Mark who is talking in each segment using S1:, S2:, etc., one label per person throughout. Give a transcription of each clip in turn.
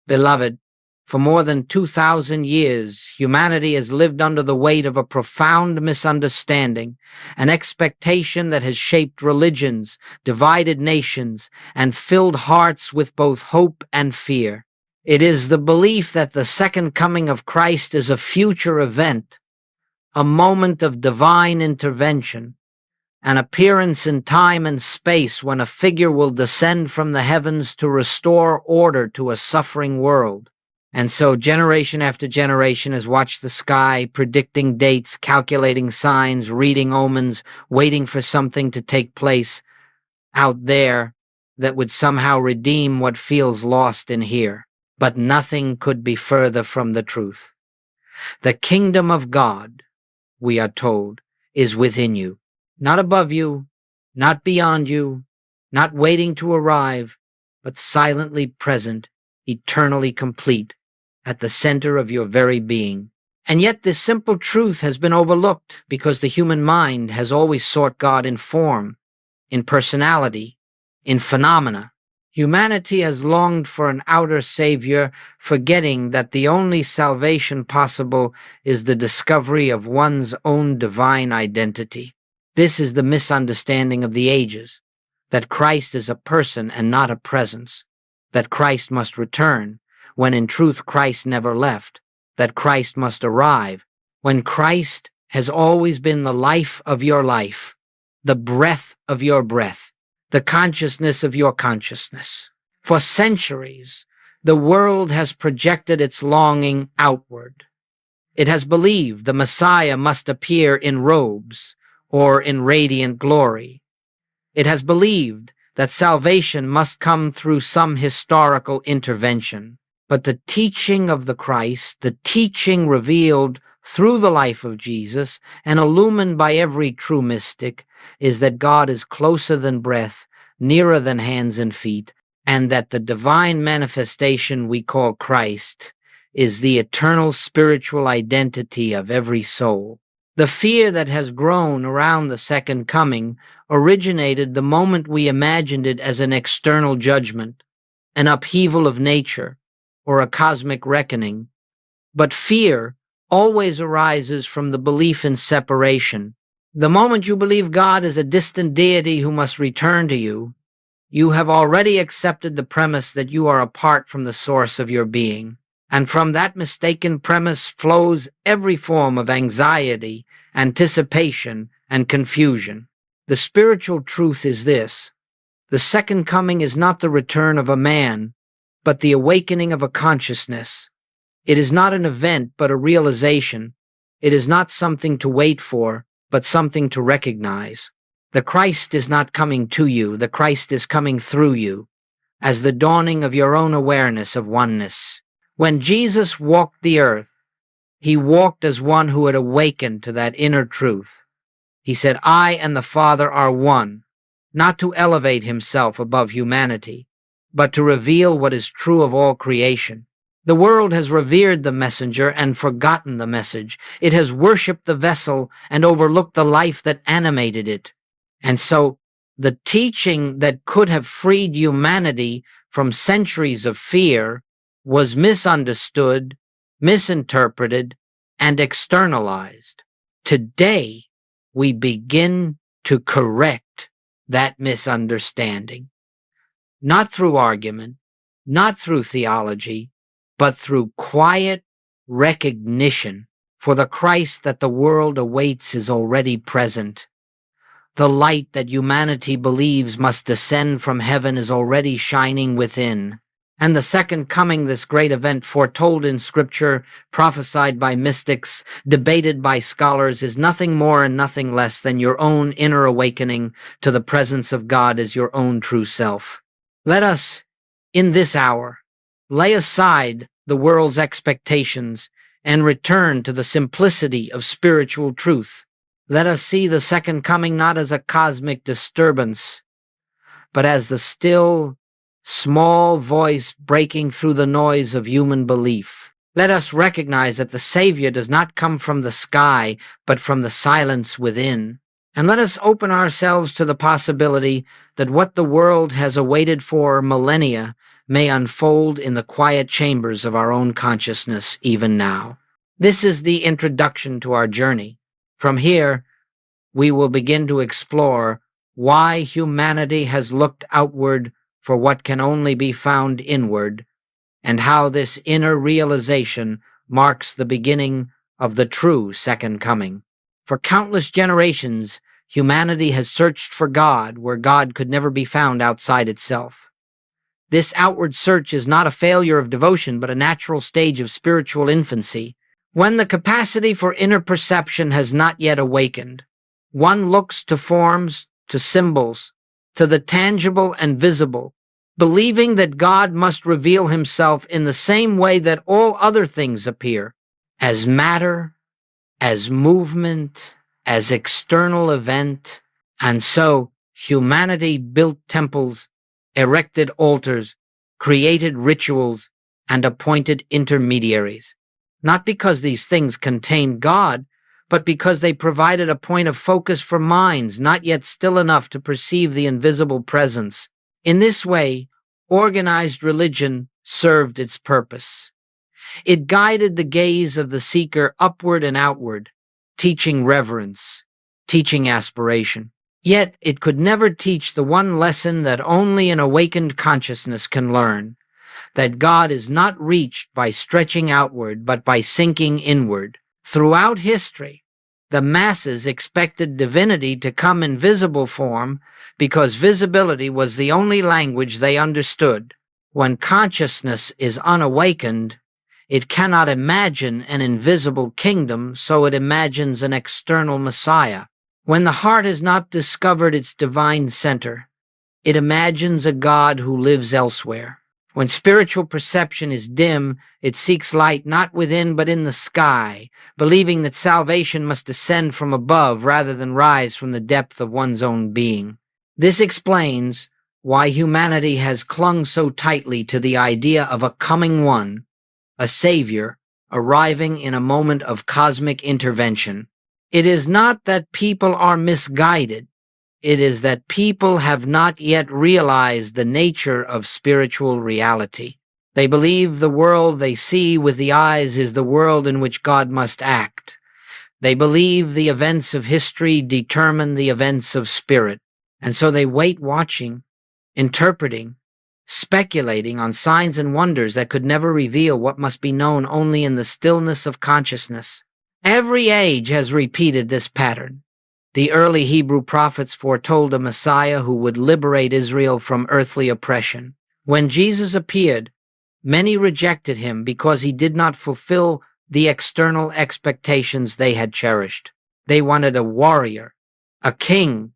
S1: Beloved, for more than 2,000 years, humanity has lived under the weight of a profound misunderstanding, an expectation that has shaped religions, divided nations, and filled hearts with both hope and fear. It is the belief that the second coming of Christ is a future event, a moment of divine intervention, an appearance in time and space when a figure will descend from the heavens to restore order to a suffering world. And so generation after generation has watched the sky, predicting dates, calculating signs, reading omens, waiting for something to take place out there that would somehow redeem what feels lost in here. But nothing could be further from the truth. The kingdom of God, we are told, is within you, not above you, not beyond you, not waiting to arrive, but silently present, eternally complete, at the center of your very being. And yet this simple truth has been overlooked because the human mind has always sought God in form, in personality, in phenomena. Humanity has longed for an outer savior, forgetting that the only salvation possible is the discovery of one's own divine identity. This is the misunderstanding of the ages, that Christ is a person and not a presence, that Christ must return, when in truth Christ never left, that Christ must arrive, when Christ has always been the life of your life, the breath of your breath, the consciousness of your consciousness. For centuries, the world has projected its longing outward. It has believed the Messiah must appear in robes or in radiant glory. It has believed that salvation must come through some historical intervention. But the teaching of the Christ, the teaching revealed through the life of Jesus and illumined by every true mystic, is that God is closer than breath, nearer than hands and feet, and that the divine manifestation we call Christ is the eternal spiritual identity of every soul. The fear that has grown around the second coming originated the moment we imagined it as an external judgment, an upheaval of nature, or a cosmic reckoning. But fear always arises from the belief in separation. The moment you believe God is a distant deity who must return to you, you have already accepted the premise that you are apart from the source of your being. And from that mistaken premise flows every form of anxiety, anticipation, and confusion. The spiritual truth is this: the second coming is not the return of a man, but the awakening of a consciousness. It is not an event, but a realization. It is not something to wait for, but something to recognize. The Christ is not coming to you, the Christ is coming through you, as the dawning of your own awareness of oneness. When Jesus walked the earth, he walked as one who had awakened to that inner truth. He said, "I and the Father are one," not to elevate himself above humanity, but to reveal what is true of all creation. The world has revered the messenger and forgotten the message. It has worshipped the vessel and overlooked the life that animated it. And so the teaching that could have freed humanity from centuries of fear was misunderstood, misinterpreted, and externalized. Today, we begin to correct that misunderstanding. Not through argument, not through theology, but through quiet recognition, for the Christ that the world awaits is already present. The light that humanity believes must descend from heaven is already shining within. And the second coming, this great event foretold in Scripture, prophesied by mystics, debated by scholars, is nothing more and nothing less than your own inner awakening to the presence of God as your own true self. Let us, in this hour, lay aside the world's expectations and return to the simplicity of spiritual truth. Let us see the second coming not as a cosmic disturbance, but as the still, small voice breaking through the noise of human belief. Let us recognize that the Savior does not come from the sky, but from the silence within. And let us open ourselves to the possibility that what the world has awaited for millennia may unfold in the quiet chambers of our own consciousness even now. This is the introduction to our journey. From here, we will begin to explore why humanity has looked outward for what can only be found inward, and how this inner realization marks the beginning of the true second coming. For countless generations, humanity has searched for God where God could never be found outside itself. This outward search is not a failure of devotion, but a natural stage of spiritual infancy. When the capacity for inner perception has not yet awakened, one looks to forms, to symbols, to the tangible and visible, believing that God must reveal himself in the same way that all other things appear, as matter, as movement, as external event. And so humanity built temples, erected altars, created rituals, and appointed intermediaries, not because these things contained God, but because they provided a point of focus for minds not yet still enough to perceive the invisible presence. In this way, organized religion served its purpose. It guided the gaze of the seeker upward and outward, teaching reverence, teaching aspiration. Yet it could never teach the one lesson that only an awakened consciousness can learn, that God is not reached by stretching outward, but by sinking inward. Throughout history, the masses expected divinity to come in visible form because visibility was the only language they understood. When consciousness is unawakened, it cannot imagine an invisible kingdom, so it imagines an external Messiah. When the heart has not discovered its divine center, it imagines a God who lives elsewhere. When spiritual perception is dim, it seeks light not within but in the sky, believing that salvation must descend from above rather than rise from the depth of one's own being. This explains why humanity has clung so tightly to the idea of a coming one, a savior, arriving in a moment of cosmic intervention. It is not that people are misguided. It is that people have not yet realized the nature of spiritual reality. They believe the world they see with the eyes is the world in which God must act. They believe the events of history determine the events of spirit, and so they wait watching, interpreting, speculating on signs and wonders that could never reveal what must be known only in the stillness of consciousness. Every age has repeated this pattern. The early Hebrew prophets foretold a Messiah who would liberate Israel from earthly oppression. When Jesus appeared, many rejected him because he did not fulfill the external expectations they had cherished. They wanted a warrior, a king,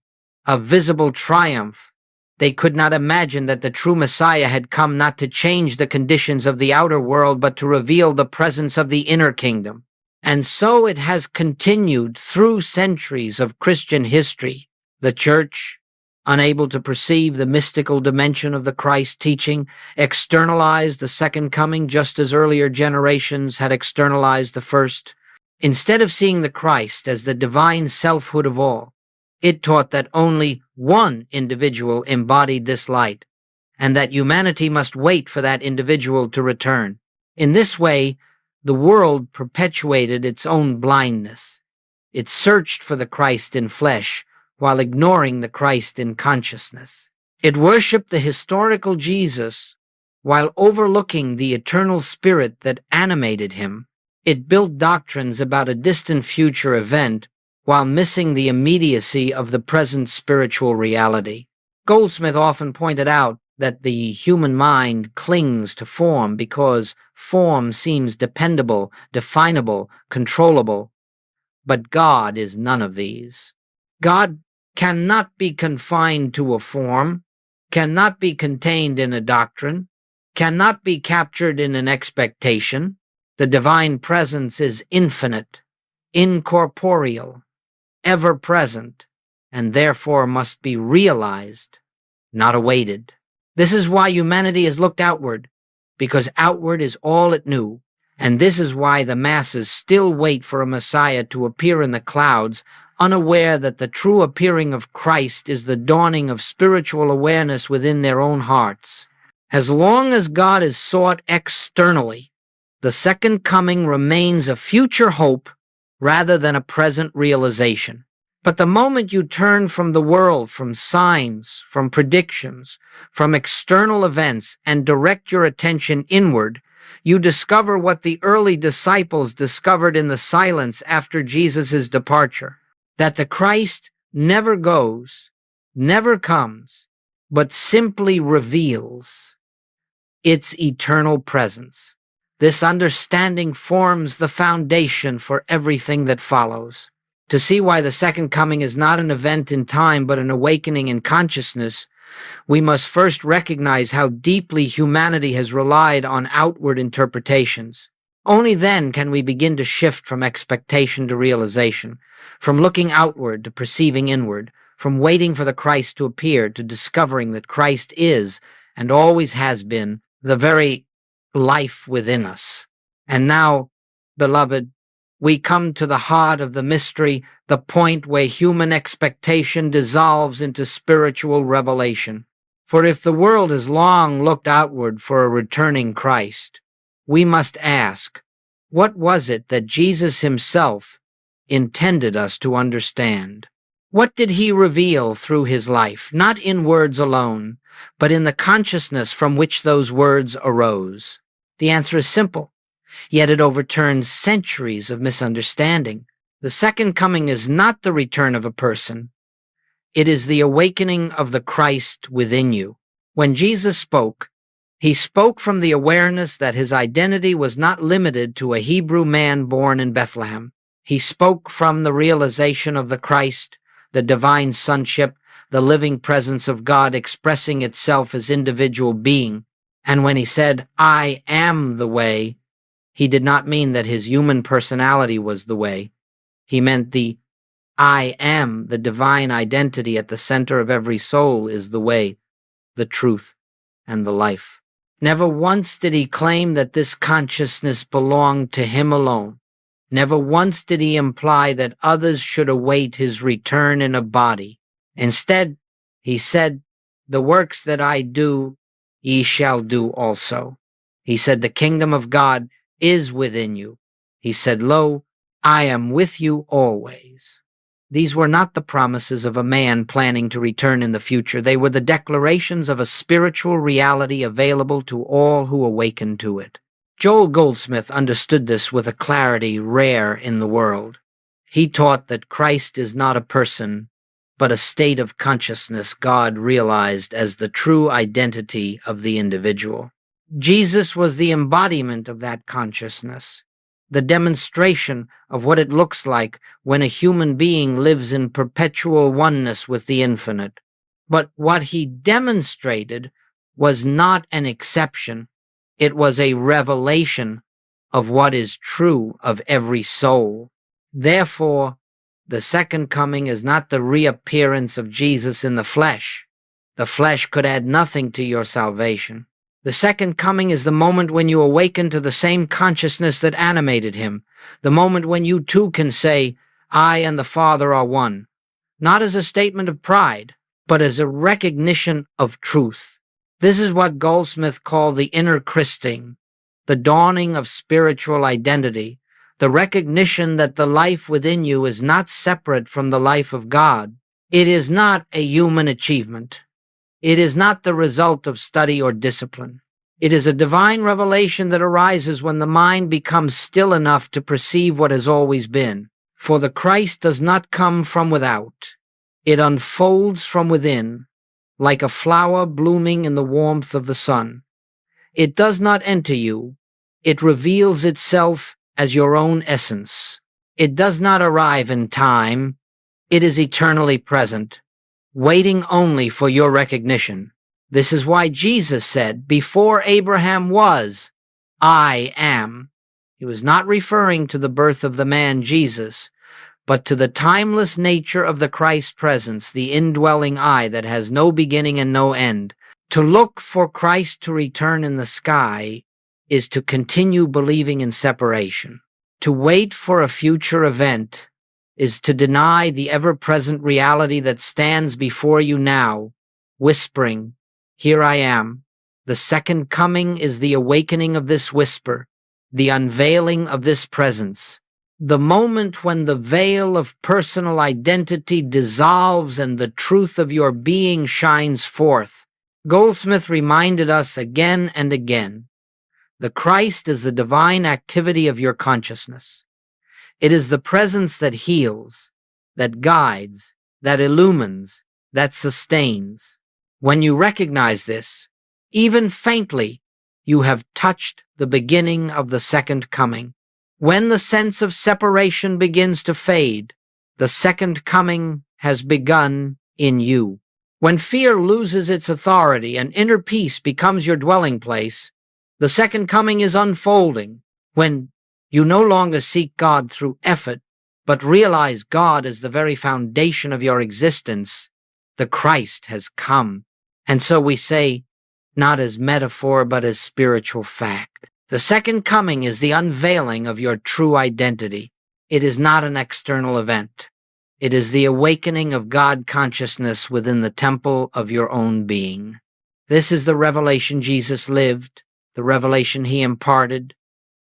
S1: a visible triumph. They could not imagine that the true Messiah had come not to change the conditions of the outer world, but to reveal the presence of the inner kingdom. And so it has continued through centuries of Christian history. The Church, unable to perceive the mystical dimension of the Christ teaching, externalized the second coming just as earlier generations had externalized the first. Instead of seeing the Christ as the divine selfhood of all, it taught that only one individual embodied this light, and that humanity must wait for that individual to return. In this way, the world perpetuated its own blindness. It searched for the Christ in flesh while ignoring the Christ in consciousness. It worshipped the historical Jesus while overlooking the eternal spirit that animated him. It built doctrines about a distant future event while missing the immediacy of the present spiritual reality. Goldsmith often pointed out that the human mind clings to form because form seems dependable, definable, controllable. But God is none of these. God cannot be confined to a form, cannot be contained in a doctrine, cannot be captured in an expectation. The divine presence is infinite, incorporeal, ever-present, and therefore must be realized, not awaited. This is why humanity has looked outward, because outward is all it knew, and this is why the masses still wait for a Messiah to appear in the clouds, unaware that the true appearing of Christ is the dawning of spiritual awareness within their own hearts. As long as God is sought externally, the second coming remains a future hope rather than a present realization. But the moment you turn from the world, from signs, from predictions, from external events, and direct your attention inward, you discover what the early disciples discovered in the silence after Jesus' departure, that the Christ never goes, never comes, but simply reveals its eternal presence. This understanding forms the foundation for everything that follows. To see why the second coming is not an event in time but an awakening in consciousness, we must first recognize how deeply humanity has relied on outward interpretations. Only then can we begin to shift from expectation to realization, from looking outward to perceiving inward, from waiting for the Christ to appear to discovering that Christ is, and always has been, the very life within us. And now, beloved, we come to the heart of the mystery, the point where human expectation dissolves into spiritual revelation. For if the world has long looked outward for a returning Christ, we must ask, what was it that Jesus himself intended us to understand? What did he reveal through his life, not in words alone, but in the consciousness from which those words arose? The answer is simple, yet it overturns centuries of misunderstanding. The second coming is not the return of a person. It is the awakening of the Christ within you. When Jesus spoke, he spoke from the awareness that his identity was not limited to a Hebrew man born in Bethlehem. He spoke from the realization of the Christ, the divine sonship, the living presence of God expressing itself as individual being. And when he said, "I am the way," he did not mean that his human personality was the way. He meant the I am, the divine identity at the center of every soul, is the way, the truth, and the life. Never once did he claim that this consciousness belonged to him alone. Never once did he imply that others should await his return in a body. Instead, he said, "The works that I do, ye shall do also." He said, "The kingdom of God is within you." He said, "Lo, I am with you always." These were not the promises of a man planning to return in the future. They were the declarations of a spiritual reality available to all who awaken to it. Joel Goldsmith understood this with a clarity rare in the world. He taught that Christ is not a person, but a state of consciousness God realized as the true identity of the individual. Jesus was the embodiment of that consciousness, the demonstration of what it looks like when a human being lives in perpetual oneness with the infinite. But what he demonstrated was not an exception. It was a revelation of what is true of every soul. Therefore, the second coming is not the reappearance of Jesus in the flesh. The flesh could add nothing to your salvation. The second coming is the moment when you awaken to the same consciousness that animated him, the moment when you too can say, "I and the Father are one," not as a statement of pride, but as a recognition of truth. This is what Goldsmith called the inner christing, the dawning of spiritual identity, the recognition that the life within you is not separate from the life of God. It is not a human achievement. It is not the result of study or discipline. It is a divine revelation that arises when the mind becomes still enough to perceive what has always been. For the Christ does not come from without. It unfolds from within, like a flower blooming in the warmth of the sun. It does not enter you. It reveals itself as your own essence. It does not arrive in time. It is eternally present, waiting only for your recognition. This is why Jesus said, "Before Abraham was, I am." He was not referring to the birth of the man Jesus, but to the timeless nature of the Christ presence, the indwelling I that has no beginning and no end. To look for Christ to return in the sky is to continue believing in separation. To wait for a future event is to deny the ever-present reality that stands before you now, whispering, "Here I am. The second coming is the awakening of this whisper, the unveiling of this presence. The moment when the veil of personal identity dissolves and the truth of your being shines forth. Goldsmith reminded us again and again, the Christ is the divine activity of your consciousness. It is the presence that heals, that guides, that illumines, that sustains. When you recognize this, even faintly, you have touched the beginning of the second coming. When the sense of separation begins to fade, the second coming has begun in you. When fear loses its authority and inner peace becomes your dwelling place, the second coming is unfolding. When you no longer seek God through effort, but realize God is the very foundation of your existence, the Christ has come. And so we say, not as metaphor, but as spiritual fact. The second coming is the unveiling of your true identity. It is not an external event. It is the awakening of God consciousness within the temple of your own being. This is the revelation Jesus lived, the revelation he imparted,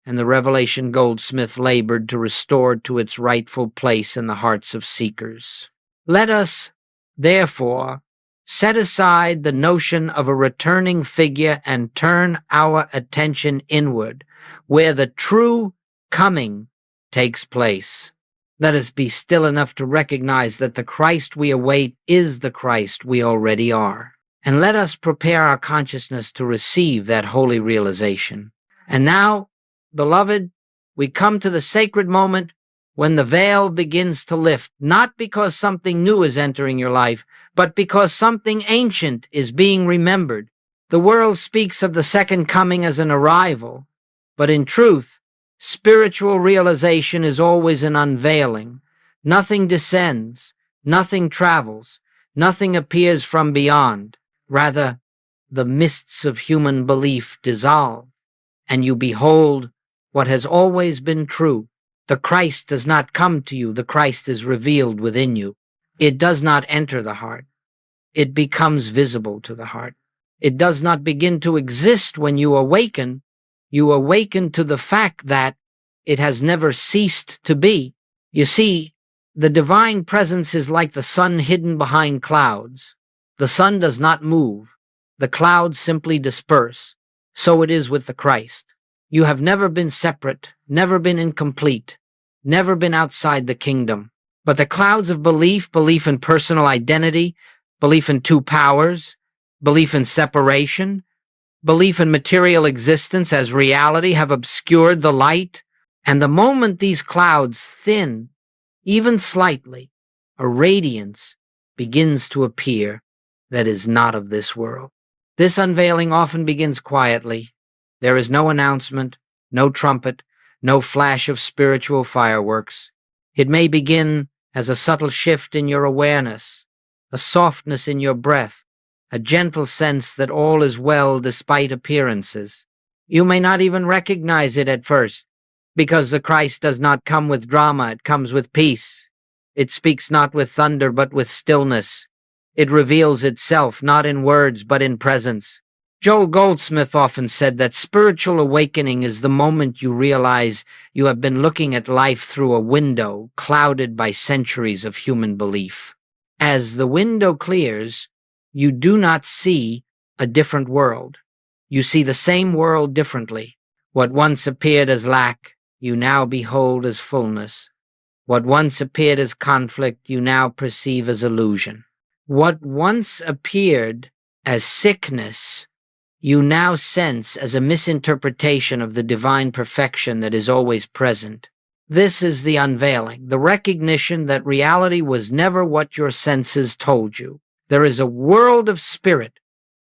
S1: and the revelation Goldsmith labored to restore to its rightful place in the hearts of seekers. Let us, therefore, set aside the notion of a returning figure and turn our attention inward, where the true coming takes place. Let us be still enough to recognize that the Christ we await is the Christ we already are. And let us prepare our consciousness to receive that holy realization. And now, beloved, we come to the sacred moment when the veil begins to lift, not because something new is entering your life, but because something ancient is being remembered. The world speaks of the second coming as an arrival, but in truth, spiritual realization is always an unveiling. Nothing descends, nothing travels, nothing appears from beyond. Rather, the mists of human belief dissolve, and you behold what has always been true. The Christ does not come to you, the Christ is revealed within you. It does not enter the heart. It becomes visible to the heart. It does not begin to exist when you awaken. You awaken to the fact that it has never ceased to be. You see, the divine presence is like the sun hidden behind clouds. The sun does not move. The clouds simply disperse. So it is with the Christ. You have never been separate, never been incomplete, never been outside the kingdom. But the clouds of belief in personal identity, belief in two powers, belief in separation, belief in material existence as reality have obscured the light. And the moment these clouds thin, even slightly, a radiance begins to appear that is not of this world. This unveiling often begins quietly. There is no announcement, no trumpet, no flash of spiritual fireworks. It may begin as a subtle shift in your awareness, a softness in your breath, a gentle sense that all is well despite appearances. You may not even recognize it at first, because the Christ does not come with drama, it comes with peace. It speaks not with thunder, but with stillness. It reveals itself not in words, but in presence. Joel Goldsmith often said that spiritual awakening is the moment you realize you have been looking at life through a window clouded by centuries of human belief. As the window clears, you do not see a different world. You see the same world differently. What once appeared as lack, you now behold as fullness. What once appeared as conflict, you now perceive as illusion. What once appeared as sickness, you now sense as a misinterpretation of the divine perfection that is always present. This is the unveiling, the recognition that reality was never what your senses told you. There is a world of spirit,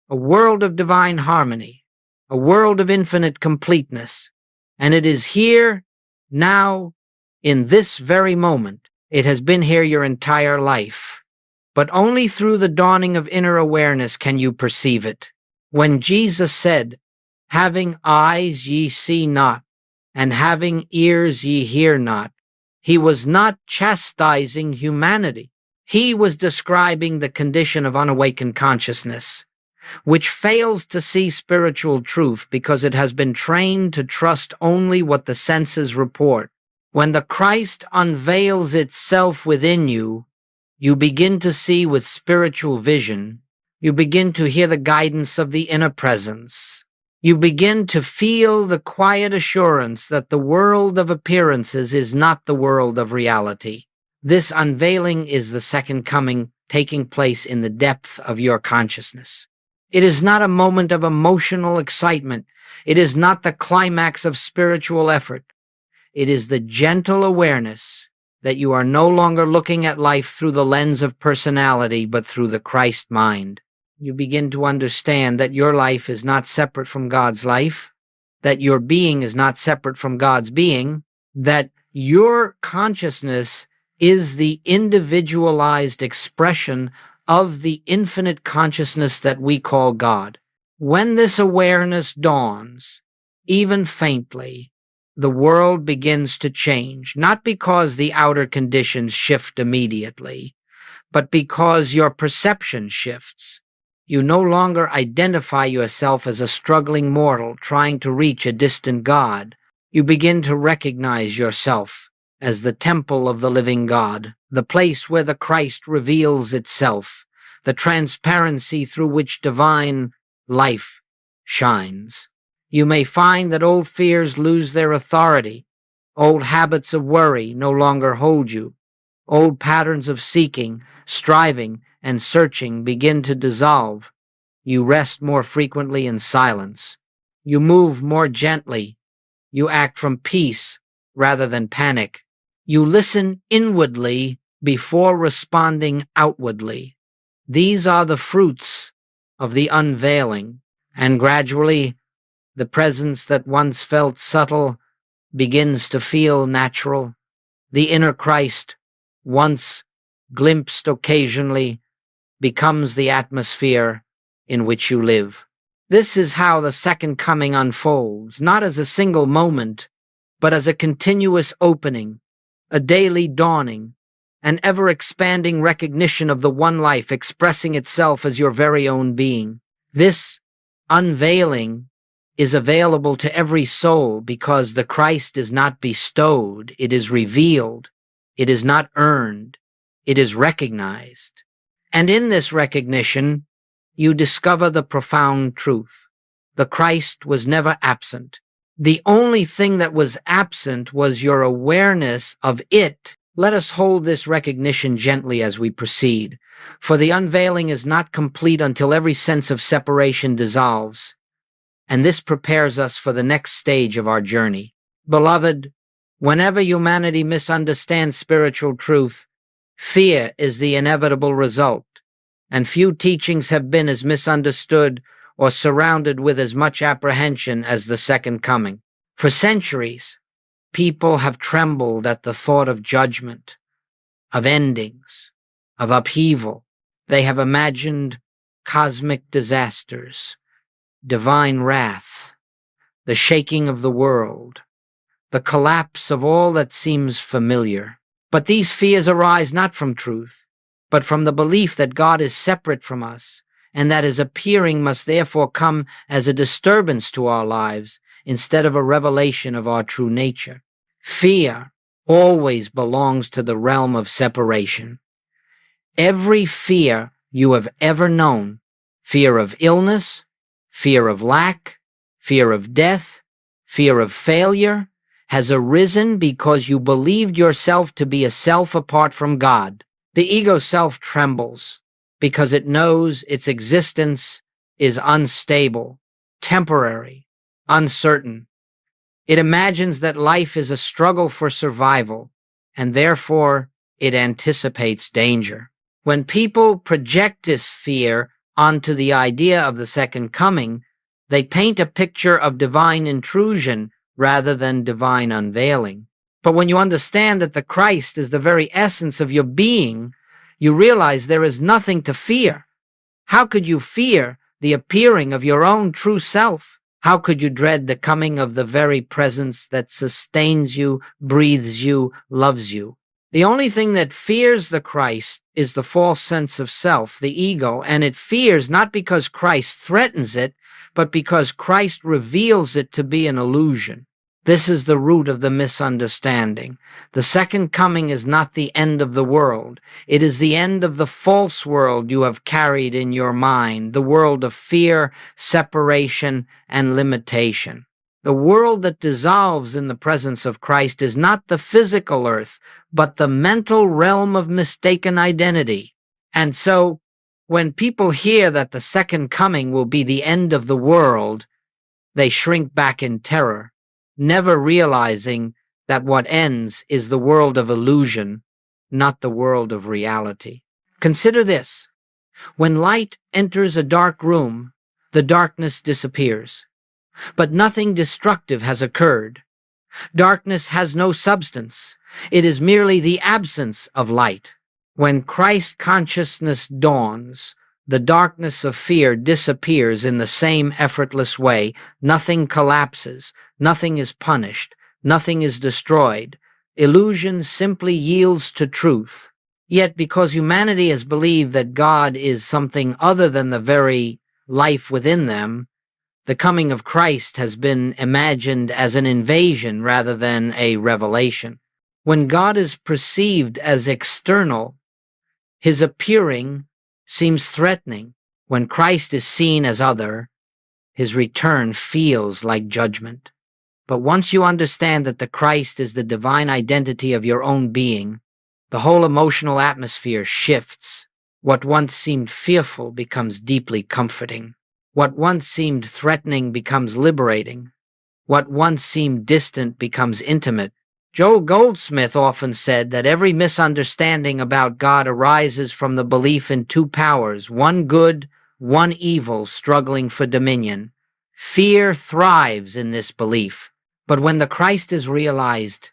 S1: a world of divine harmony, a world of infinite completeness, and it is here, now, in this very moment. It has been here your entire life, but only through the dawning of inner awareness can you perceive it. When Jesus said, "Having eyes ye see not, and having ears ye hear not," he was not chastising humanity. He was describing the condition of unawakened consciousness. which fails to see spiritual truth because it has been trained to trust only what the senses report. When the Christ unveils itself within you, you begin to see with spiritual vision. You begin to hear the guidance of the inner presence. You begin to feel the quiet assurance that the world of appearances is not the world of reality. This unveiling is the second coming taking place in the depth of your consciousness. It is not a moment of emotional excitement. It is not the climax of spiritual effort. It is the gentle awareness that you are no longer looking at life through the lens of personality, but through the Christ mind. You begin to understand that your life is not separate from God's life, that your being is not separate from God's being, that your consciousness is the individualized expression of the infinite consciousness that we call God. When this awareness dawns, even faintly, the world begins to change, not because the outer conditions shift immediately, but because your perception shifts. You no longer identify yourself as a struggling mortal trying to reach a distant God. You begin to recognize yourself as the temple of the living God, the place where the Christ reveals itself, the transparency through which divine life shines. You may find that old fears lose their authority. Old habits of worry no longer hold you. Old patterns of seeking, striving, and searching begin to dissolve. You rest more frequently in silence. You move more gently. You act from peace rather than panic. You listen inwardly before responding outwardly. These are the fruits of the unveiling, and gradually the presence that once felt subtle begins to feel natural. The inner Christ, once glimpsed occasionally, becomes the atmosphere in which you live. This is how the second coming unfolds, not as a single moment, but as a continuous opening, a daily dawning, an ever-expanding recognition of the one life expressing itself as your very own being. This unveiling is available to every soul because the Christ is not bestowed, it is revealed, it is not earned, it is recognized. And in this recognition, you discover the profound truth. The Christ was never absent. The only thing that was absent was your awareness of it. Let us hold this recognition gently as we proceed, for the unveiling is not complete until every sense of separation dissolves, and this prepares us for the next stage of our journey. Beloved, whenever humanity misunderstands spiritual truth, fear is the inevitable result, and few teachings have been as misunderstood or surrounded with as much apprehension as the second coming. For centuries, people have trembled at the thought of judgment, of endings, of upheaval. They have imagined cosmic disasters, divine wrath, the shaking of the world, the collapse of all that seems familiar. But these fears arise not from truth, but from the belief that God is separate from us, and that his appearing must therefore come as a disturbance to our lives instead of a revelation of our true nature. Fear always belongs to the realm of separation. Every fear you have ever known, fear of illness, fear of lack, fear of death, fear of failure, has arisen because you believed yourself to be a self apart from God. The ego self trembles because it knows its existence is unstable, temporary, uncertain. It imagines that life is a struggle for survival, and therefore it anticipates danger. When people project this fear onto the idea of the second coming, they paint a picture of divine intrusion rather than divine unveiling. But when you understand that the Christ is the very essence of your being, you realize there is nothing to fear. How could you fear the appearing of your own true self? How could you dread the coming of the very presence that sustains you, breathes you, loves you? The only thing that fears the Christ is the false sense of self, the ego, and it fears not because Christ threatens it, but because Christ reveals it to be an illusion. This is the root of the misunderstanding. The second coming is not the end of the world. It is the end of the false world you have carried in your mind, the world of fear, separation, and limitation. The world that dissolves in the presence of Christ is not the physical earth, but the mental realm of mistaken identity. And so, when people hear that the second coming will be the end of the world, they shrink back in terror, never realizing that what ends is the world of illusion, not the world of reality. Consider this. When light enters a dark room, the darkness disappears. But nothing destructive has occurred. Darkness has no substance. It is merely the absence of light. When Christ consciousness dawns, the darkness of fear disappears in the same effortless way. Nothing collapses. Nothing is punished. Nothing is destroyed. Illusion simply yields to truth. Yet because humanity has believed that God is something other than the very life within them, the coming of Christ has been imagined as an invasion rather than a revelation. When God is perceived as external, his appearing seems threatening. When Christ is seen as other, his return feels like judgment. But once you understand that the Christ is the divine identity of your own being, the whole emotional atmosphere shifts. What once seemed fearful becomes deeply comforting. What once seemed threatening becomes liberating. What once seemed distant becomes intimate. Joe Goldsmith often said that every misunderstanding about God arises from the belief in two powers, one good, one evil, struggling for dominion. Fear thrives in this belief. But when the Christ is realized,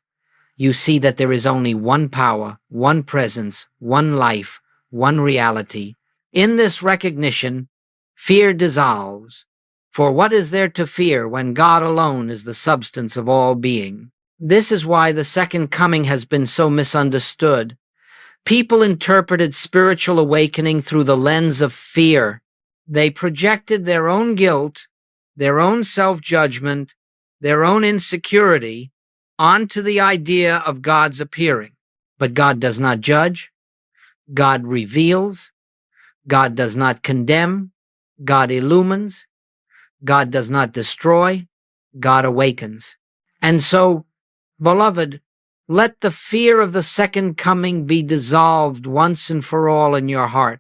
S1: you see that there is only one power, one presence, one life, one reality. In this recognition, fear dissolves. For what is there to fear when God alone is the substance of all being? This is why the second coming has been so misunderstood. People interpreted spiritual awakening through the lens of fear. They projected their own guilt, their own self-judgment, their own insecurity onto the idea of God's appearing. But God does not judge. God reveals. God does not condemn. God illumines. God does not destroy. God awakens. And so, beloved, let the fear of the second coming be dissolved once and for all in your heart.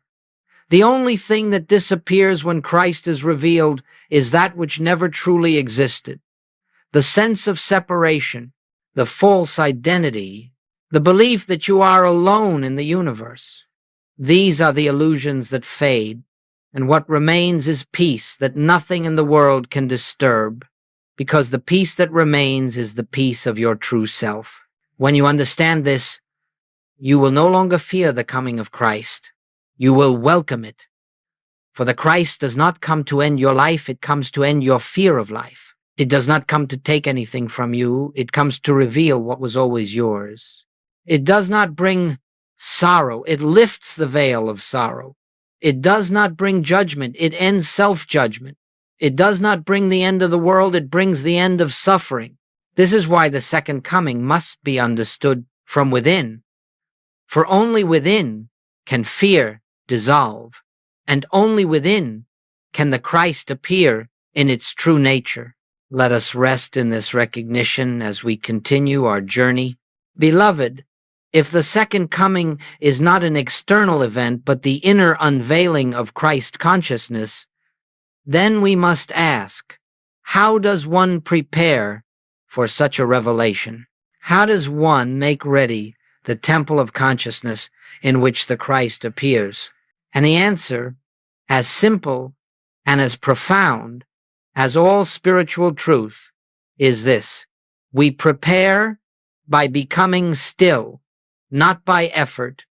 S1: The only thing that disappears when Christ is revealed is that which never truly existed. The sense of separation, the false identity, the belief that you are alone in the universe. These are the illusions that fade, and what remains is peace that nothing in the world can disturb, because the peace that remains is the peace of your true self. When you understand this, you will no longer fear the coming of Christ. You will welcome it. For the Christ does not come to end your life, it comes to end your fear of life. It does not come to take anything from you, it comes to reveal what was always yours. It does not bring sorrow, it lifts the veil of sorrow. It does not bring judgment, it ends self-judgment. It does not bring the end of the world, it brings the end of suffering. This is why the second coming must be understood from within. For only within can fear dissolve, and only within can the Christ appear in its true nature. Let us rest in this recognition as we continue our journey. Beloved, if the second coming is not an external event but the inner unveiling of Christ consciousness, then we must ask, how does one prepare for such a revelation? How does one make ready the temple of consciousness in which the Christ appears? And the answer, as simple and as profound as all spiritual truth, is this: we prepare by becoming still, not by effort,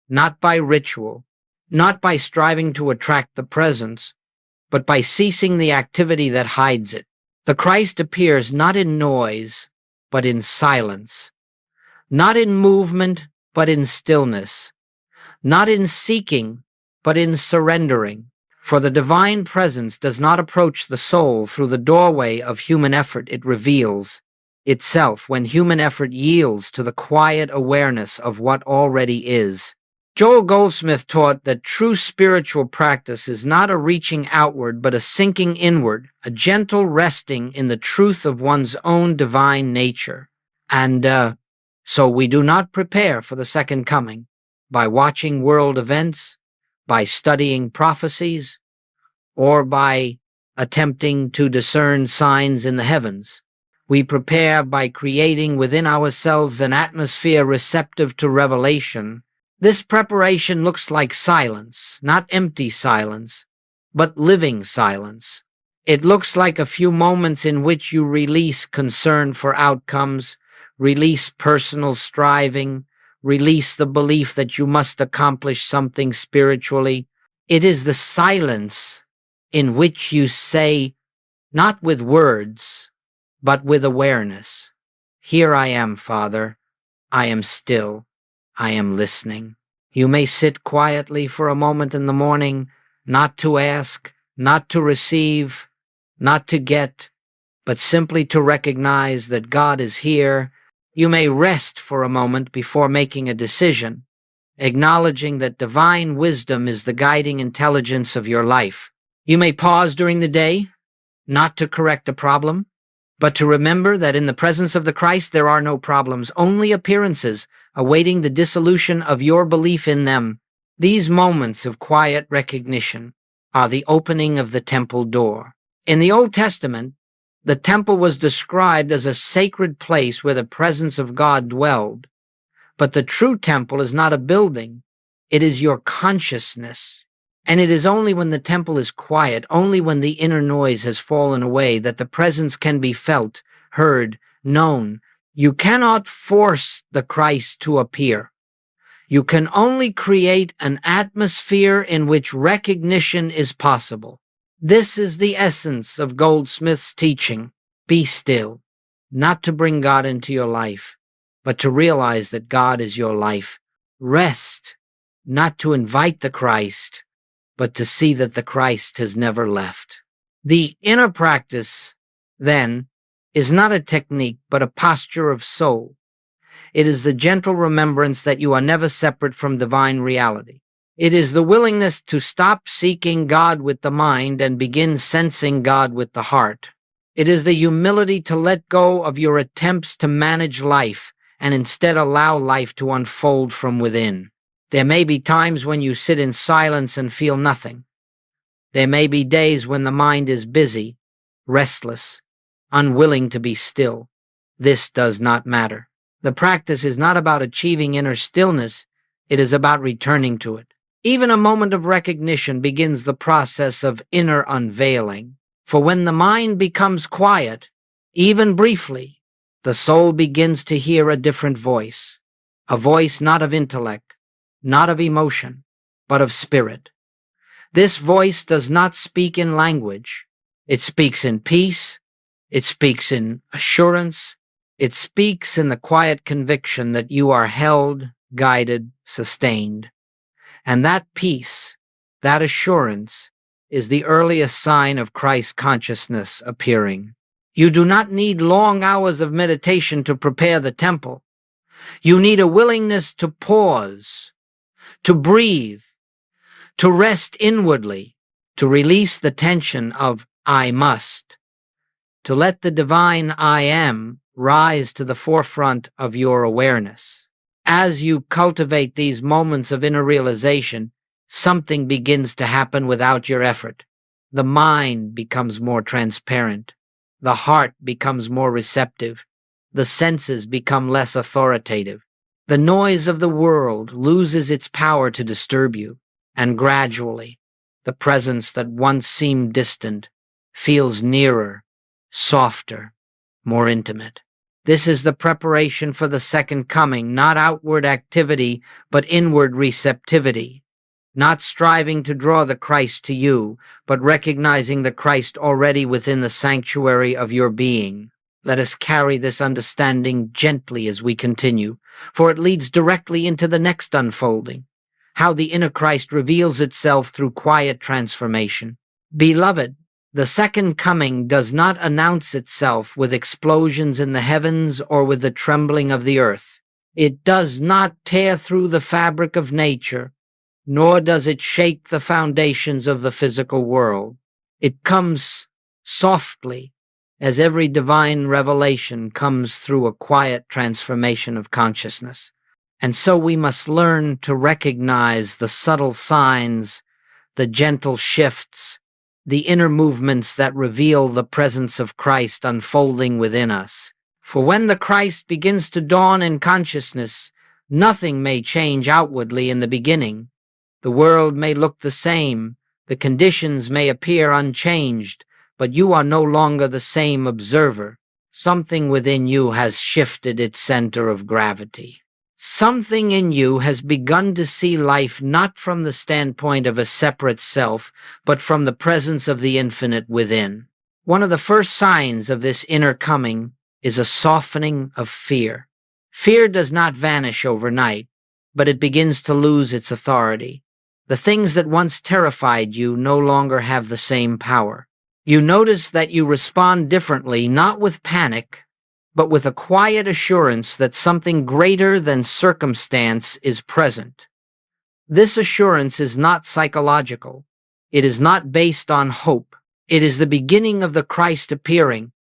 S1: not by ritual, not by striving to attract the presence, but by ceasing the activity that hides it. The Christ appears not in noise, but in silence, not in movement, but in stillness, not in seeking, but in surrendering. For the divine presence does not approach the soul through the doorway of human effort. It reveals itself when human effort yields to the quiet awareness of what already is. Joel Goldsmith taught that true spiritual practice is not a reaching outward, but a sinking inward, a gentle resting in the truth of one's own divine nature. And so we do not prepare for the second coming by watching world events, by studying prophecies, or by attempting to discern signs in the heavens. We prepare by creating within ourselves an atmosphere receptive to revelation. This preparation looks like silence, not empty silence, but living silence. It looks like a few moments in which you release concern for outcomes, release personal striving, release the belief that you must accomplish something spiritually. It is the silence in which you say, not with words, but with awareness, "Here I am, Father. I am still. I am listening." You may sit quietly for a moment in the morning, not to ask, not to receive, not to get, but simply to recognize that God is here. You may rest for a moment before making a decision, acknowledging that divine wisdom is the guiding intelligence of your life. You may pause during the day, not to correct a problem, but to remember that in the presence of the Christ there are no problems, only appearances, awaiting the dissolution of your belief in them. These moments of quiet recognition are the opening of the temple door. In the Old Testament, the temple was described as a sacred place where the presence of God dwelled. But the true temple is not a building, it is your consciousness. And it is only when the temple is quiet, only when the inner noise has fallen away, that the presence can be felt, heard, known. You cannot force the Christ to appear. You can only create an atmosphere in which recognition is possible. This is the essence of Goldsmith's teaching. Be still, not to bring God into your life, but to realize that God is your life. Rest, not to invite the Christ, but to see that the Christ has never left. The inner practice, then, is not a technique, but a posture of soul. It is the gentle remembrance that you are never separate from divine reality. It is the willingness to stop seeking God with the mind and begin sensing God with the heart. It is the humility to let go of your attempts to manage life and instead allow life to unfold from within. There may be times when you sit in silence and feel nothing. There may be days when the mind is busy, restless, unwilling to be still. This does not matter. The practice is not about achieving inner stillness, it is about returning to it. Even a moment of recognition begins the process of inner unveiling. For when the mind becomes quiet, even briefly, the soul begins to hear a different voice. A voice not of intellect, not of emotion, but of spirit. This voice does not speak in language. It speaks in peace. It speaks in assurance. It speaks in the quiet conviction that you are held, guided, sustained. And that peace, that assurance, is the earliest sign of Christ consciousness appearing. You do not need long hours of meditation to prepare the temple. You need a willingness to pause, to breathe, to rest inwardly, to release the tension of "I must," to let the divine "I am" rise to the forefront of your awareness. As you cultivate these moments of inner realization, something begins to happen without your effort. The mind becomes more transparent. The heart becomes more receptive. The senses become less authoritative. The noise of the world loses its power to disturb you, and gradually, the presence that once seemed distant feels nearer, softer, more intimate. This is the preparation for the second coming, not outward activity, but inward receptivity. Not striving to draw the Christ to you, but recognizing the Christ already within the sanctuary of your being. Let us carry this understanding gently as we continue. for it leads directly into the next unfolding, how the inner Christ reveals itself through quiet transformation. Beloved, the second coming does not announce itself with explosions in the heavens or with the trembling of the earth. It does not tear through the fabric of nature, nor does it shake the foundations of the physical world. It comes softly, as every divine revelation comes through a quiet transformation of consciousness. And so we must learn to recognize the subtle signs, the gentle shifts, the inner movements that reveal the presence of Christ unfolding within us. For when the Christ begins to dawn in consciousness, nothing may change outwardly in the beginning. The world may look the same, the conditions may appear unchanged, but you are no longer the same observer. Something within you has shifted its center of gravity. Something in you has begun to see life not from the standpoint of a separate self, but from the presence of the infinite within. One of the first signs of this inner coming is a softening of fear. Fear does not vanish overnight, but it begins to lose its authority. The things that once terrified you no longer have the same power. You notice that you respond differently, not with panic, but with a quiet assurance that something greater than circumstance is present. This assurance is not psychological. It is not based on hope. It is the beginning of the Christ appearing,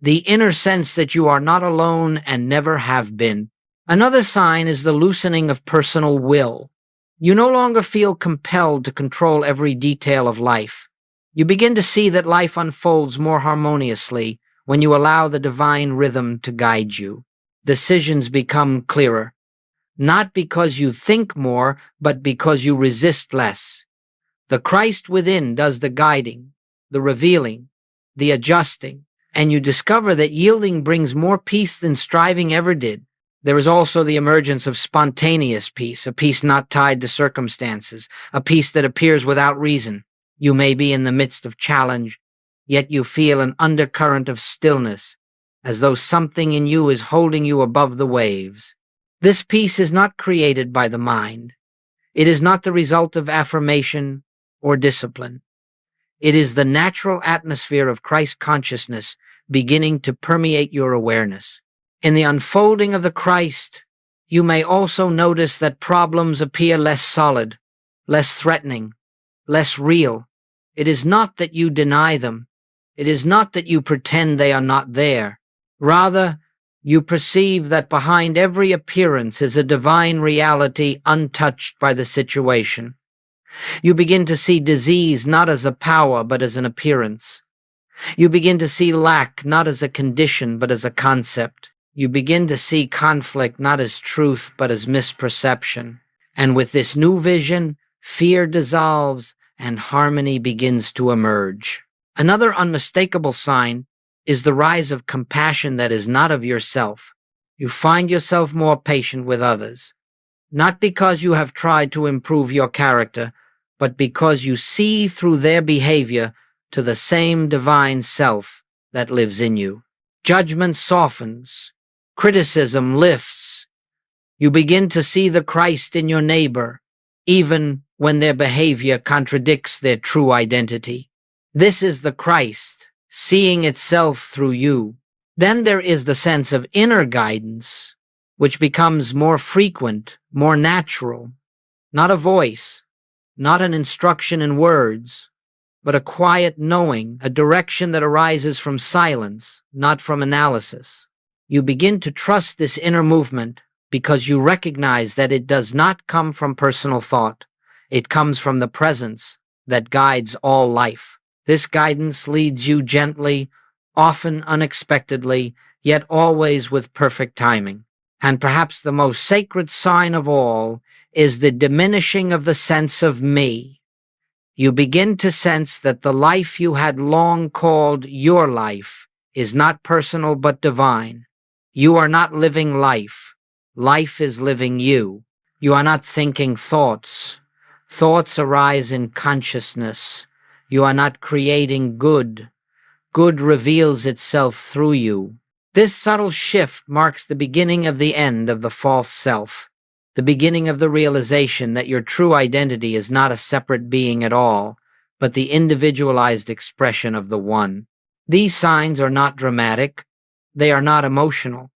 S1: the inner sense that you are not alone and never have been. Another sign is the loosening of personal will. You no longer feel compelled to control every detail of life. You begin to see that life unfolds more harmoniously when you allow the divine rhythm to guide you. Decisions become clearer, not because you think more, but because you resist less. The Christ within does the guiding, the revealing, the adjusting, and you discover that yielding brings more peace than striving ever did. There is also the emergence of spontaneous peace, a peace not tied to circumstances, a peace that appears without reason. You may be in the midst of challenge, yet you feel an undercurrent of stillness, as though something in you is holding you above the waves. This peace is not created by the mind. It is not the result of affirmation or discipline. It is the natural atmosphere of Christ consciousness beginning to permeate your awareness. In the unfolding of the Christ, you may also notice that problems appear less solid, less threatening, less real. It is not that you deny them. It is not that you pretend they are not there. Rather, you perceive that behind every appearance is a divine reality untouched by the situation. You begin to see disease not as a power but as an appearance. You begin to see lack not as a condition but as a concept. You begin to see conflict not as truth but as misperception. And with this new vision, fear dissolves and harmony begins to emerge. Another unmistakable sign is the rise of compassion that is not of yourself. You find yourself more patient with others, not because you have tried to improve your character, but because you see through their behavior to the same divine self that lives in you. Judgment softens. Criticism lifts. You begin to see the Christ in your neighbor, even when their behavior contradicts their true identity. This is the Christ, seeing itself through you. Then there is the sense of inner guidance, which becomes more frequent, more natural. Not a voice, not an instruction in words, but a quiet knowing, a direction that arises from silence, not from analysis. You begin to trust this inner movement because you recognize that it does not come from personal thought. It comes from the presence that guides all life. This guidance leads you gently, often unexpectedly, yet always with perfect timing. And perhaps the most sacred sign of all is the diminishing of the sense of me. You begin to sense that the life you had long called your life is not personal but divine. You are not living life. Life is living you. You are not thinking thoughts. Thoughts arise in consciousness. You are not creating good. Good reveals itself through you. This subtle shift marks the beginning of the end of the false self, the beginning of the realization that your true identity is not a separate being at all, but the individualized expression of the One. These signs are not dramatic, they are not emotional.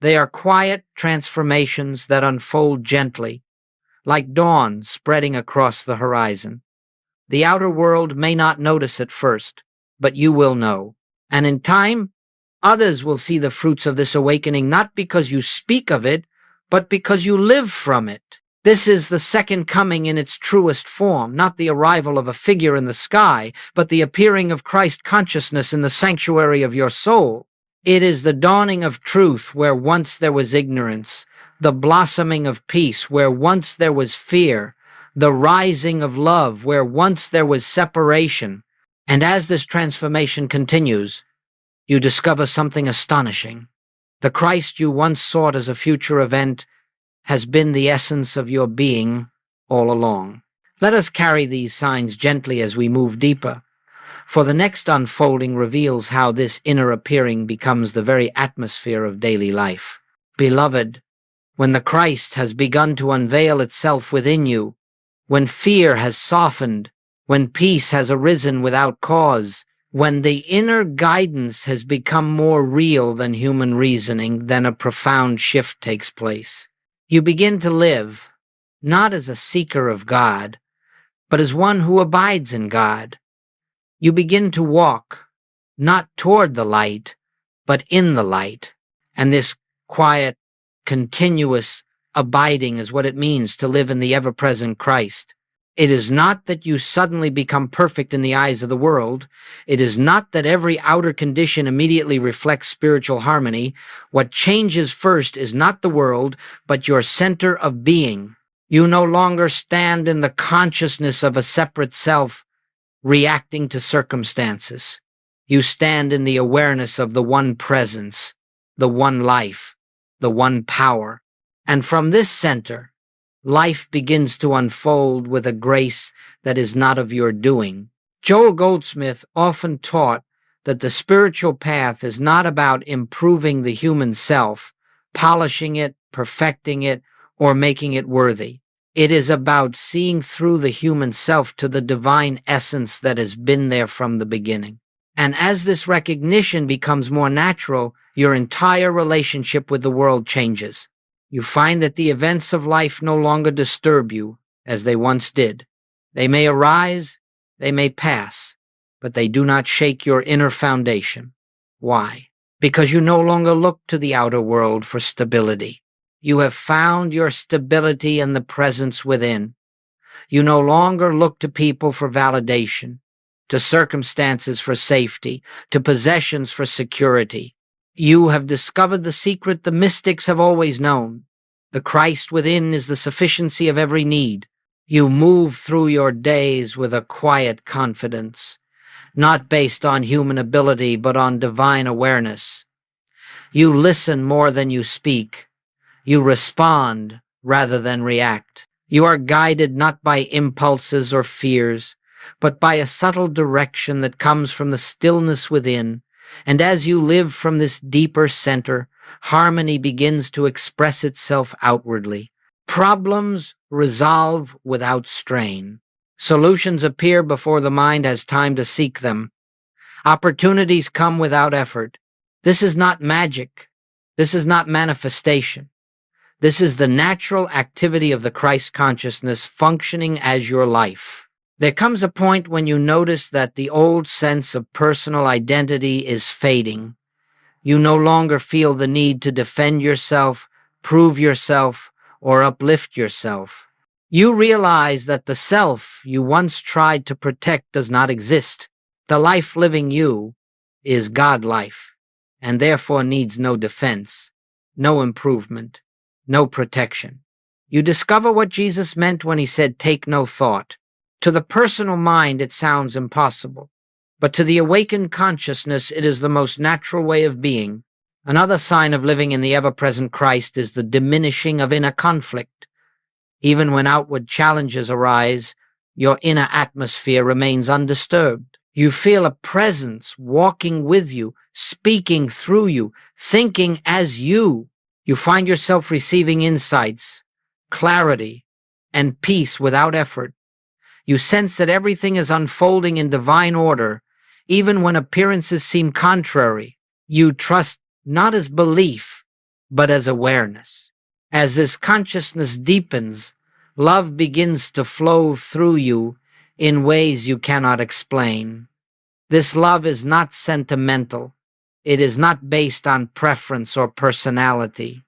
S1: They are quiet transformations that unfold gently, like dawn spreading across the horizon. The outer world may not notice at first, but you will know. And in time, others will see the fruits of this awakening not because you speak of it, but because you live from it. This is the second coming in its truest form, not the arrival of a figure in the sky, but the appearing of Christ consciousness in the sanctuary of your soul. It is the dawning of truth where once there was ignorance, the blossoming of peace where once there was fear, the rising of love where once there was separation. And as this transformation continues, you discover something astonishing. The Christ you once sought as a future event has been the essence of your being all along. Let us carry these signs gently as we move deeper, for the next unfolding reveals how this inner appearing becomes the very atmosphere of daily life. Beloved, when the Christ has begun to unveil itself within you, when fear has softened, when peace has arisen without cause, when the inner guidance has become more real than human reasoning, then a profound shift takes place. You begin to live, not as a seeker of God, but as one who abides in God. You begin to walk, not toward the light, but in the light. And this quiet, continuous abiding is what it means to live in the ever-present Christ. It is not that you suddenly become perfect in the eyes of the world. It is not that every outer condition immediately reflects spiritual harmony. What changes first is not the world, but your center of being. You no longer stand in the consciousness of a separate self, reacting to circumstances. You stand in the awareness of the one presence, the one life, the one power. And from this center, life begins to unfold with a grace that is not of your doing. Joel Goldsmith often taught that the spiritual path is not about improving the human self, polishing it, perfecting it, or making it worthy. It is about seeing through the human self to the divine essence that has been there from the beginning. And as this recognition becomes more natural, your entire relationship with the world changes. You find that the events of life no longer disturb you as they once did. They may arise, they may pass, but they do not shake your inner foundation. Why? Because you no longer look to the outer world for stability. You have found your stability in the presence within. You no longer look to people for validation, to circumstances for safety, to possessions for security. You have discovered the secret the mystics have always known. The Christ within is the sufficiency of every need. You move through your days with a quiet confidence, not based on human ability but on divine awareness. You listen more than you speak. You respond rather than react. You are guided not by impulses or fears, but by a subtle direction that comes from the stillness within. And as you live from this deeper center, harmony begins to express itself outwardly. Problems resolve without strain. Solutions appear before the mind has time to seek them. Opportunities come without effort. This is not magic. This is not manifestation. This is the natural activity of the Christ consciousness functioning as your life. There comes a point when you notice that the old sense of personal identity is fading. You no longer feel the need to defend yourself, prove yourself, or uplift yourself. You realize that the self you once tried to protect does not exist. The life living you is God life, and therefore needs no defense, no improvement, no protection. You discover what Jesus meant when he said, "Take no thought." To the personal mind, it sounds impossible, but to the awakened consciousness, it is the most natural way of being. Another sign of living in the ever-present Christ is the diminishing of inner conflict. Even when outward challenges arise, your inner atmosphere remains undisturbed. You feel a presence walking with you, speaking through you, thinking as you. You find yourself receiving insights, clarity, and peace without effort. You sense that everything is unfolding in divine order, even when appearances seem contrary. You trust not as belief, but as awareness. As this consciousness deepens, love begins to flow through you in ways you cannot explain. This love is not sentimental. It is not based on preference or personality.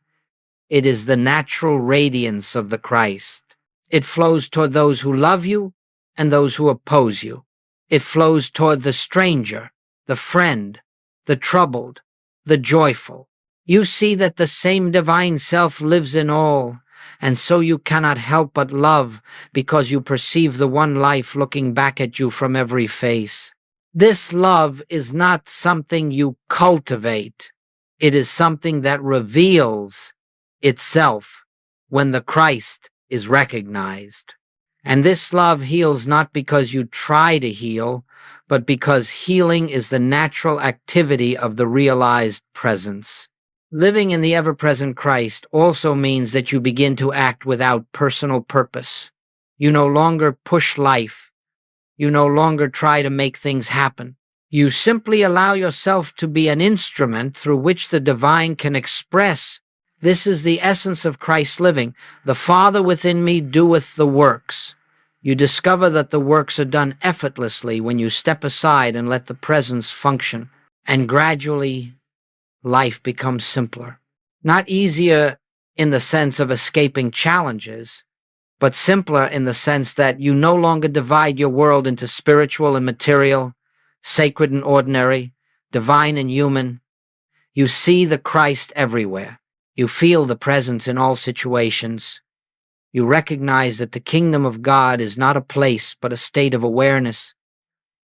S1: It is the natural radiance of the Christ. It flows toward those who love you and those who oppose you. It flows toward the stranger, the friend, the troubled, the joyful. You see that the same divine self lives in all, and so you cannot help but love because you perceive the one life looking back at you from every face. This love is not something you cultivate. It is something that reveals itself when the Christ is recognized. And this love heals not because you try to heal, but because healing is the natural activity of the realized presence. Living in the ever-present Christ also means that you begin to act without personal purpose. You no longer push life. You no longer try to make things happen. You simply allow yourself to be an instrument through which the divine can express. This is the essence of Christ's living. The Father within me doeth the works. You discover that the works are done effortlessly when you step aside and let the presence function. And gradually, life becomes simpler. Not easier in the sense of escaping challenges, but simpler in the sense that you no longer divide your world into spiritual and material, sacred and ordinary, divine and human. You see the Christ everywhere. You feel the presence in all situations. You recognize that the kingdom of God is not a place, but a state of awareness.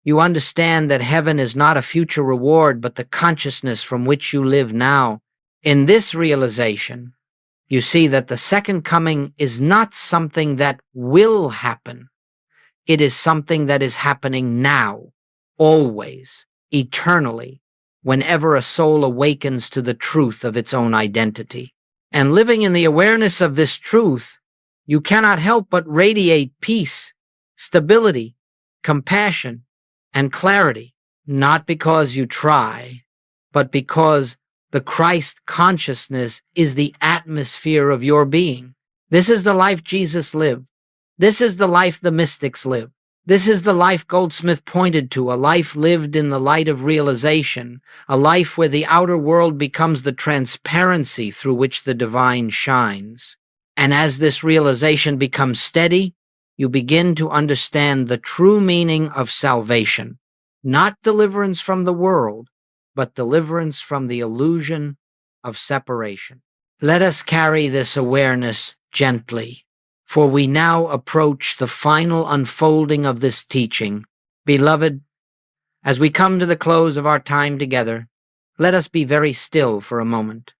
S1: You understand that heaven is not a future reward, but the consciousness from which you live now. In this realization, you see that the second coming is not something that will happen. It is something that is happening now, always, eternally, whenever a soul awakens to the truth of its own identity. And living in the awareness of this truth, you cannot help but radiate peace, stability, compassion, and clarity, not because you try, but because the Christ consciousness is the atmosphere of your being. This is the life Jesus lived. This is the life the mystics live. This is the life Goldsmith pointed to, a life lived in the light of realization, a life where the outer world becomes the transparency through which the divine shines. And as this realization becomes steady, you begin to understand the true meaning of salvation, not deliverance from the world, but deliverance from the illusion of separation. Let us carry this awareness gently, for we now approach the final unfolding of this teaching. Beloved, as we come to the close of our time together, let us be very still for a moment.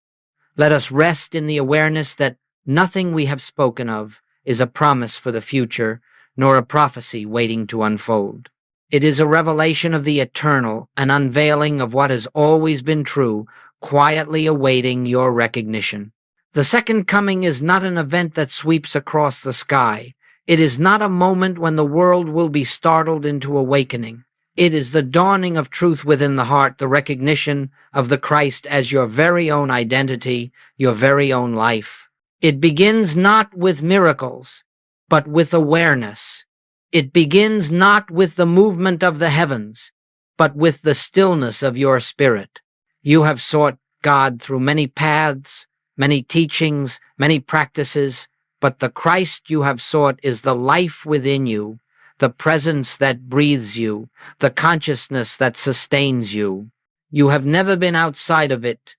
S1: Let us rest in the awareness that nothing we have spoken of is a promise for the future, nor a prophecy waiting to unfold. It is a revelation of the eternal, an unveiling of what has always been true, quietly awaiting your recognition. The second coming is not an event that sweeps across the sky. It is not a moment when the world will be startled into awakening. It is the dawning of truth within the heart, the recognition of the Christ as your very own identity, your very own life. It begins not with miracles, but with awareness. It begins not with the movement of the heavens, but with the stillness of your spirit. You have sought God through many paths, many teachings, many practices, but the Christ you have sought is the life within you, the presence that breathes you, the consciousness that sustains you. You have never been outside of it,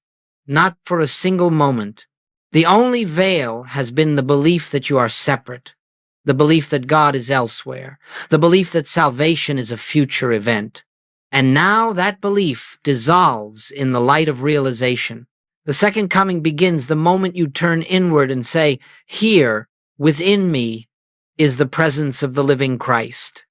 S1: not for a single moment. The only veil has been the belief that you are separate, the belief that God is elsewhere, the belief that salvation is a future event. And now that belief dissolves in the light of realization. The second coming begins the moment you turn inward and say, "Here, within me, is the presence of the living Christ."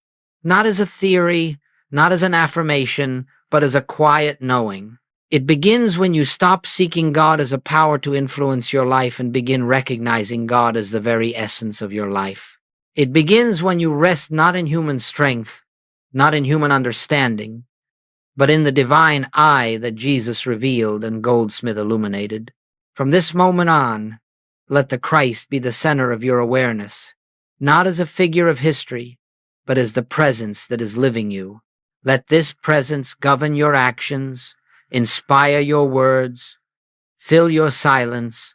S1: Not as a theory, not as an affirmation, but as a quiet knowing. It begins when you stop seeking God as a power to influence your life and begin recognizing God as the very essence of your life. It begins when you rest not in human strength, not in human understanding, but in the divine eye that Jesus revealed and Goldsmith illuminated. From this moment on, let the Christ be the center of your awareness, not as a figure of history, but as the presence that is living you. Let this presence govern your actions, inspire your words, fill your silence,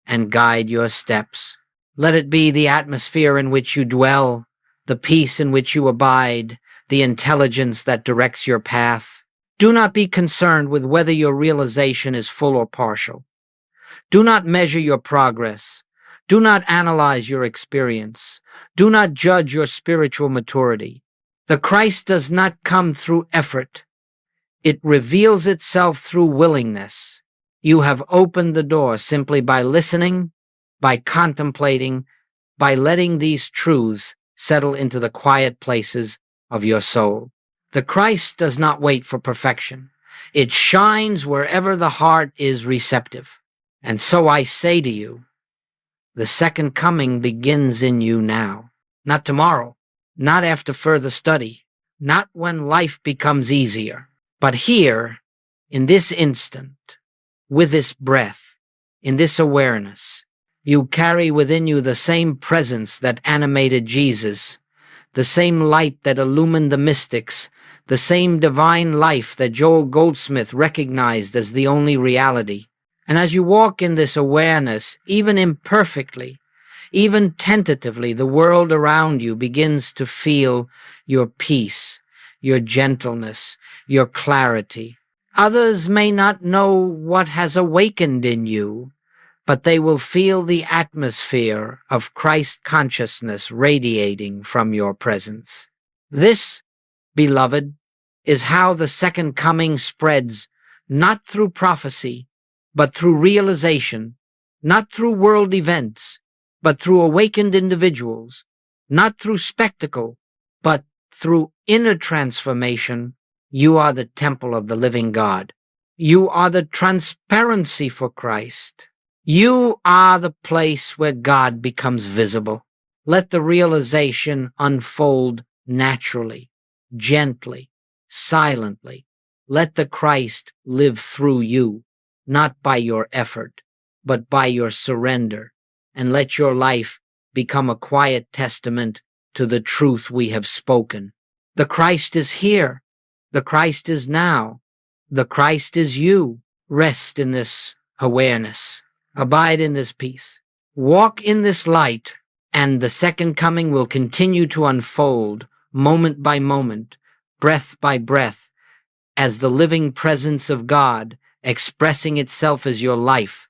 S1: and guide your steps. Let it be the atmosphere in which you dwell, the peace in which you abide, the intelligence that directs your path. Do not be concerned with whether your realization is full or partial. Do not measure your progress. Do not analyze your experience. Do not judge your spiritual maturity. The Christ does not come through effort. It reveals itself through willingness. You have opened the door simply by listening, by contemplating, by letting these truths settle into the quiet places of your soul. The Christ does not wait for perfection. It shines wherever the heart is receptive. And so I say to you, the second coming begins in you now, not tomorrow, not after further study, not when life becomes easier, but here, in this instant, with this breath, in this awareness. You carry within you the same presence that animated Jesus, the same light that illumined the mystics, the same divine life that Joel Goldsmith recognized as the only reality. And as you walk in this awareness, even imperfectly, even tentatively, the world around you begins to feel your peace, your gentleness, your clarity. Others may not know what has awakened in you, but they will feel the atmosphere of Christ consciousness radiating from your presence. This, beloved, is how the second coming spreads, not through prophecy, but through realization, not through world events, but through awakened individuals, not through spectacle, but through inner transformation. You are the temple of the living God. You are the transparency for Christ. You are the place where God becomes visible. Let the realization unfold naturally, gently, silently. Let the Christ live through you, not by your effort, but by your surrender, and let your life become a quiet testament to the truth we have spoken. The Christ is here. The Christ is now. The Christ is you. Rest in this awareness. Abide in this peace. Walk in this light, and the second coming will continue to unfold moment by moment, breath by breath, as the living presence of God expressing itself as your life